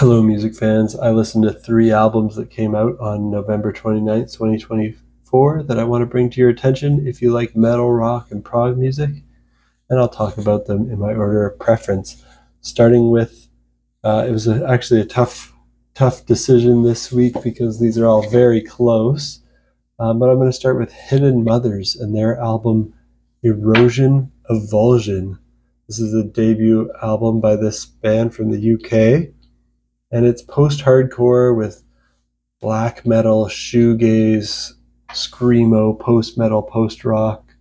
Hello, music fans. I listened to 3 albums that came out on November 29th, 2024 that I want to bring to your attention if you like metal, rock, and prog music, and I'll talk about them in my order of preference. Starting with, it was actually a tough decision this week because these are all very close, but I'm going to start with Hidden Mothers and their album Erosion, Avulsion. This is a debut album by this band from the UK. And it's post-hardcore with black metal, shoegaze, screamo, post-metal, post-rock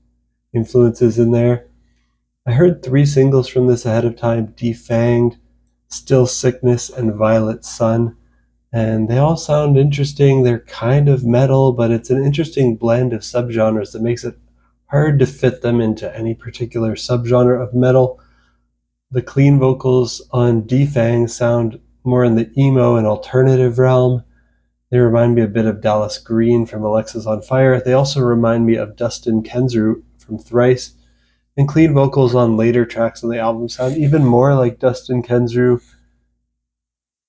influences in there. I heard 3 singles from this ahead of time: Defanged, Still Sickness, and Violet Sun. And they all sound interesting. They're kind of metal, but it's an interesting blend of subgenres that makes it hard to fit them into any particular subgenre of metal. The clean vocals on Defang sound more in the emo and alternative realm. They remind me a bit of Dallas Green from Alexis on Fire. They also remind me of Dustin Kensrue from Thrice. And clean vocals on later tracks on the album sound even more like Dustin Kensrue,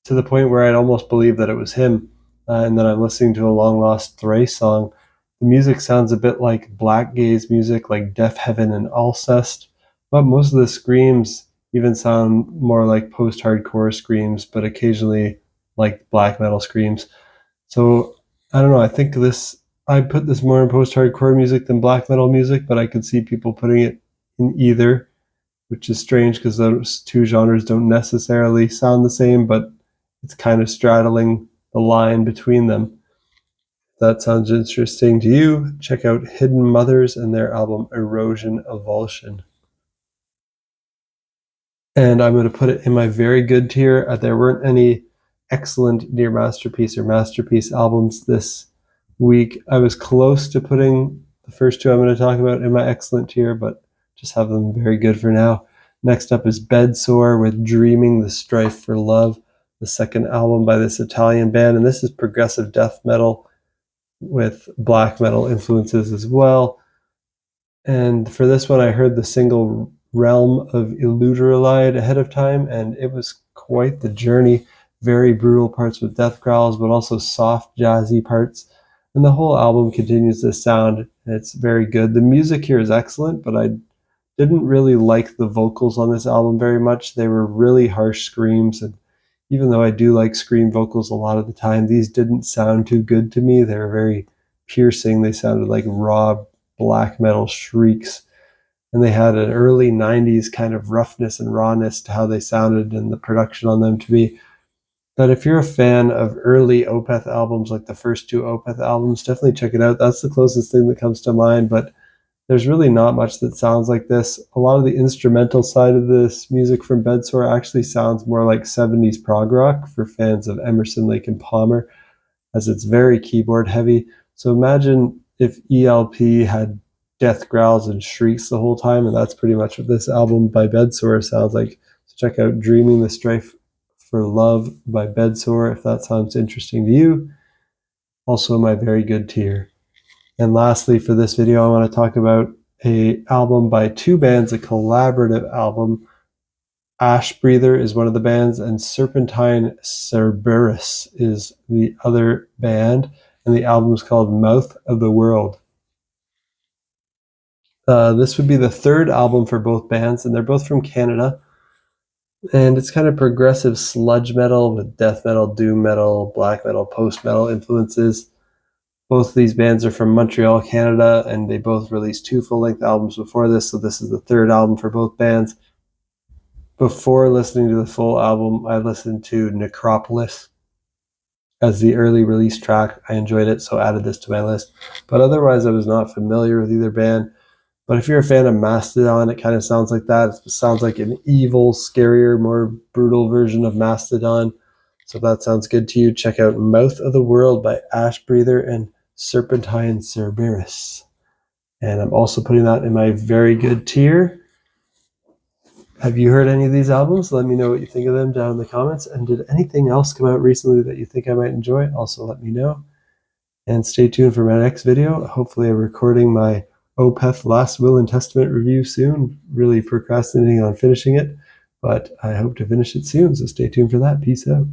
to the point where I'd almost believe that it was him. And then I'm listening to a long lost Thrice song. The music sounds a bit like Blackgaze music, like Deaf Heaven and Alcest, but most of the screams even sound more like post-hardcore screams, but occasionally like black metal screams. So I don't know, I put this more in post-hardcore music than black metal music, but I could see people putting it in either, which is strange because those two genres don't necessarily sound the same, but it's kind of straddling the line between them. If that sounds interesting to you, check out Hidden Mothers and their album Erosion, Avulsion. And I'm going to put it in my very good tier. There weren't any excellent near masterpiece or masterpiece albums this week. I was close to putting the first 2 I'm going to talk about in my excellent tier, but just have them very good for now. Next up is Bedsore with Dreaming the Strife for Love, the second album by this Italian band. And this is progressive death metal with black metal influences as well. And for this one, I heard the single Realm of Eluduralide ahead of time, and it was quite the journey. Very brutal parts with death growls, but also soft, jazzy parts. And the whole album continues this sound, and it's very good. The music here is excellent, but I didn't really like the vocals on this album very much. They were really harsh screams, and even though I do like scream vocals a lot of the time, these didn't sound too good to me. They were very piercing. They sounded like raw black metal shrieks. And they had an early 90s kind of roughness and rawness to how they sounded and the production on them to me. But if you're a fan of early Opeth albums, like the first 2 Opeth albums, definitely check it out. That's the closest thing that comes to mind, but there's really not much that sounds like this. A lot of the instrumental side of this music from Bedsore actually sounds more like 70s prog rock for fans of Emerson, Lake and Palmer, as it's very keyboard heavy. So imagine if ELP had death growls and shrieks the whole time, and that's pretty much what this album by Bedsore sounds like. So check out Dreaming the Strife for Love by Bedsore if that sounds interesting to you. Also my very good tier. And lastly, for this video, I want to talk about an album by 2 bands, a collaborative album. Ashbreather is one of the bands, and Serpentine Cerberus is the other band, and the album is called Mouth of the World. This would be the 3rd album for both bands, and they're both from Canada. And it's kind of progressive sludge metal with death metal, doom metal, black metal, post-metal influences. Both of these bands are from Montreal, Canada, and they both released 2 full-length albums before this, so this is the 3rd album for both bands. Before listening to the full album, I listened to Necropolis as the early release track. I enjoyed it, so added this to my list. But otherwise, I was not familiar with either band. But if you're a fan of Mastodon, it kind of sounds like that. It sounds like an evil, scarier, more brutal version of Mastodon. So if that sounds good to you, check out Mouth of the World by Ashbreather and Serpentine Cerberus. And I'm also putting that in my very good tier. Have you heard any of these albums? Let me know what you think of them down in the comments. And did anything else come out recently that you think I might enjoy? Also let me know. And stay tuned for my next video. Hopefully I'm recording my Opeth Last Will and Testament review soon. Really procrastinating on finishing it, but I hope to finish it soon, so stay tuned for that. Peace out.